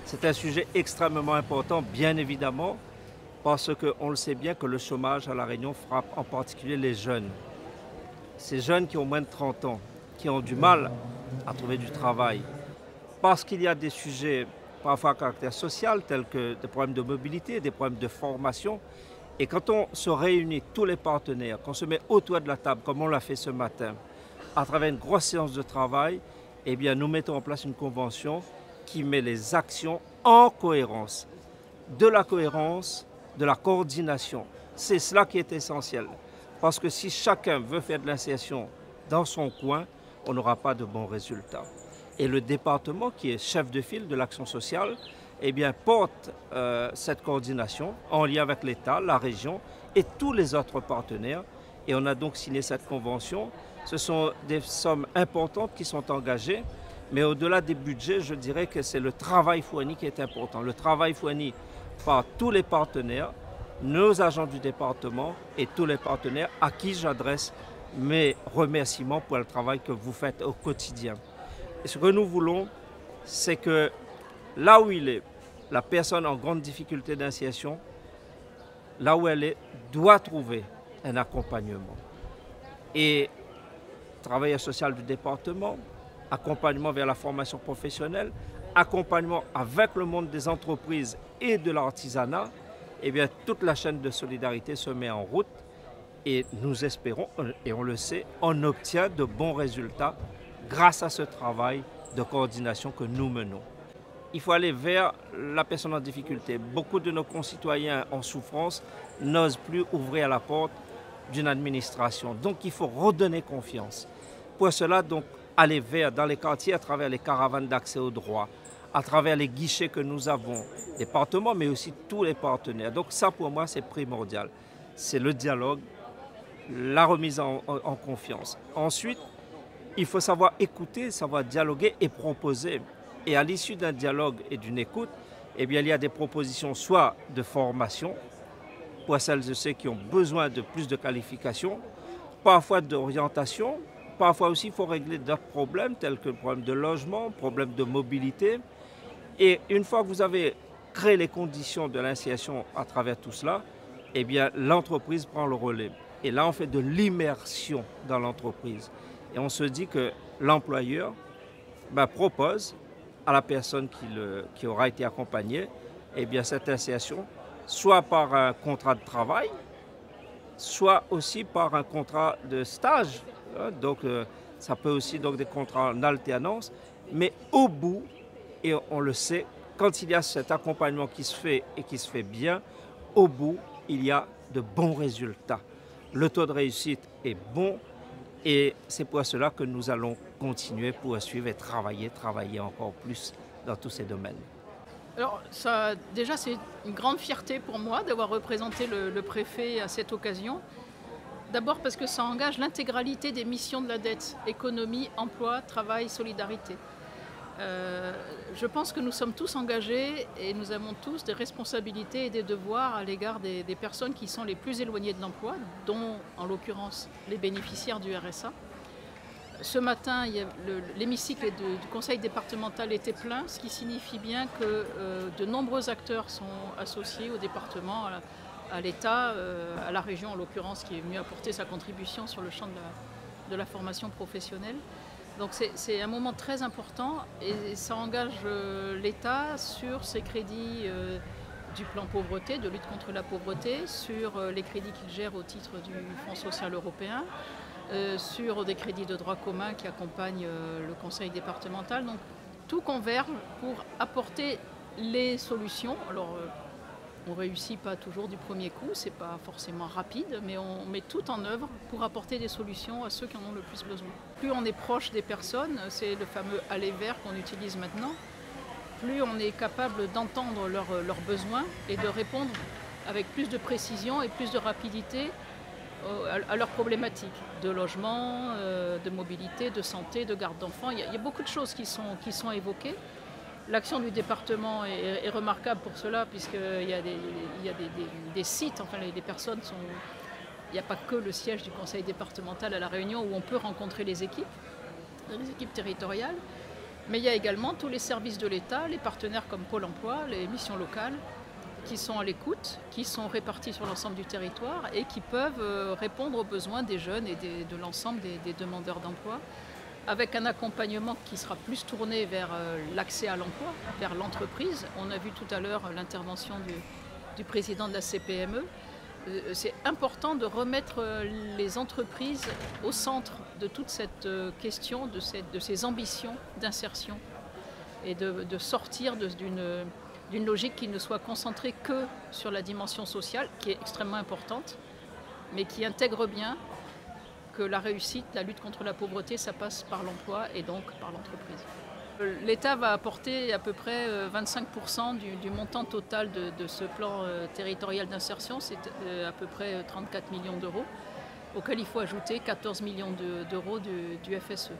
C'est un sujet extrêmement important, bien évidemment, parce qu'on le sait bien que le chômage à La Réunion frappe en particulier les jeunes. Ces jeunes qui ont moins de 30 ans, qui ont du mal à trouver du travail, parce qu'il y a des sujets parfois à caractère social, tels que des problèmes de mobilité, des problèmes de formation. Et quand on se réunit, tous les partenaires, qu'on se met autour de la table, comme on l'a fait ce matin, à travers une grosse séance de travail, eh bien, nous mettons en place une convention qui met les actions en cohérence. De la cohérence, de la coordination. C'est cela qui est essentiel. Parce que si chacun veut faire de l'insertion dans son coin, on n'aura pas de bons résultats. Et le département, qui est chef de file de l'action sociale, eh bien, porte cette coordination en lien avec l'État, la région et tous les autres partenaires. Et on a donc signé cette convention. Ce sont des sommes importantes qui sont engagées. Mais au-delà des budgets, je dirais que c'est le travail fourni qui est important. Le travail fourni par tous les partenaires, nos agents du département et tous les partenaires à qui j'adresse mes remerciements pour le travail que vous faites au quotidien. Et ce que nous voulons, c'est que là où il est, la personne en grande difficulté d'insertion, là où elle est, doit trouver un accompagnement. Et travailleur social du département, accompagnement vers la formation professionnelle, accompagnement avec le monde des entreprises et de l'artisanat, eh bien, toute la chaîne de solidarité se met en route et nous espérons, et on le sait, on obtient de bons résultats grâce à ce travail de coordination que nous menons. Il faut aller vers la personne en difficulté. Beaucoup de nos concitoyens en souffrance n'osent plus ouvrir la porte d'une administration. Donc il faut redonner confiance. Pour cela, donc, aller vers dans les quartiers à travers les caravanes d'accès au droit, à travers les guichets que nous avons, départements, mais aussi tous les partenaires. Donc ça, pour moi, c'est primordial. C'est le dialogue, la remise en confiance. Ensuite, il faut savoir écouter, savoir dialoguer et proposer. Et à l'issue d'un dialogue et d'une écoute, eh bien, il y a des propositions soit de formation pour celles et ceux qui ont besoin de plus de qualifications, parfois d'orientation, parfois aussi il faut régler d'autres problèmes tels que le problème de logement, problème de mobilité. Et une fois que vous avez créé les conditions de l'insertion à travers tout cela, eh bien, l'entreprise prend le relais. Et là, on fait de l'immersion dans l'entreprise. Et on se dit que l'employeur propose à la personne qui aura été accompagnée, eh bien, cette insertion, soit par un contrat de travail, soit aussi par un contrat de stage. Donc, ça peut aussi donc des contrats en alternance. Mais au bout, et on le sait, quand il y a cet accompagnement qui se fait et qui se fait bien, au bout, il y a de bons résultats. Le taux de réussite est bon et c'est pour cela que nous allons continuer, poursuivre et travailler encore plus dans tous ces domaines. Alors, ça, déjà, c'est une grande fierté pour moi d'avoir représenté le préfet à cette occasion. D'abord parce que ça engage l'intégralité des missions de la dette, économie, emploi, travail, solidarité. Je pense que nous sommes tous engagés et nous avons tous des responsabilités et des devoirs à l'égard des personnes qui sont les plus éloignées de l'emploi, dont en l'occurrence les bénéficiaires du RSA. Ce matin, l'hémicycle du conseil départemental était plein, ce qui signifie bien que de nombreux acteurs sont associés au département, à l'État, à la région en l'occurrence, qui est venue apporter sa contribution sur le champ de la formation professionnelle. Donc c'est un moment très important et ça engage l'État sur ses crédits du plan pauvreté, de lutte contre la pauvreté, sur les crédits qu'il gère au titre du Fonds social européen, sur des crédits de droit commun qui accompagnent le conseil départemental. Donc tout converge pour apporter les solutions. Alors, on ne réussit pas toujours du premier coup, ce n'est pas forcément rapide, mais on met tout en œuvre pour apporter des solutions à ceux qui en ont le plus besoin. Plus on est proche des personnes, c'est le fameux aller vers qu'on utilise maintenant, plus on est capable d'entendre leurs besoins et de répondre avec plus de précision et plus de rapidité à leurs problématiques de logement, de mobilité, de santé, de garde d'enfants. Il y a beaucoup de choses qui sont évoquées. L'action du département est remarquable pour cela, puisqu'il y a des sites, enfin les personnes sont... Il n'y a pas que le siège du conseil départemental à La Réunion où on peut rencontrer les équipes territoriales. Mais il y a également tous les services de l'État, les partenaires comme Pôle emploi, les missions locales, qui sont à l'écoute, qui sont répartis sur l'ensemble du territoire et qui peuvent répondre aux besoins des jeunes et de l'ensemble des demandeurs d'emploi, avec un accompagnement qui sera plus tourné vers l'accès à l'emploi, vers l'entreprise. On a vu tout à l'heure l'intervention du président de la CPME. C'est important de remettre les entreprises au centre de toute cette question, de ces ambitions d'insertion et de sortir d'une logique qui ne soit concentrée que sur la dimension sociale, qui est extrêmement importante, mais qui intègre bien que la réussite, la lutte contre la pauvreté, ça passe par l'emploi et donc par l'entreprise. L'État va apporter à peu près 25% du montant total de ce plan territorial d'insertion, c'est à peu près 34 millions d'euros, auquel il faut ajouter 14 millions d'euros du FSE.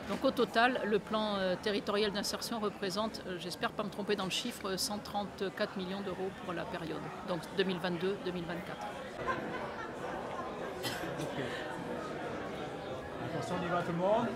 Donc au total, le plan territorial d'insertion représente, j'espère pas me tromper dans le chiffre, 134 millions d'euros pour la période, donc 2022-2024. Attention, on y va tout le monde.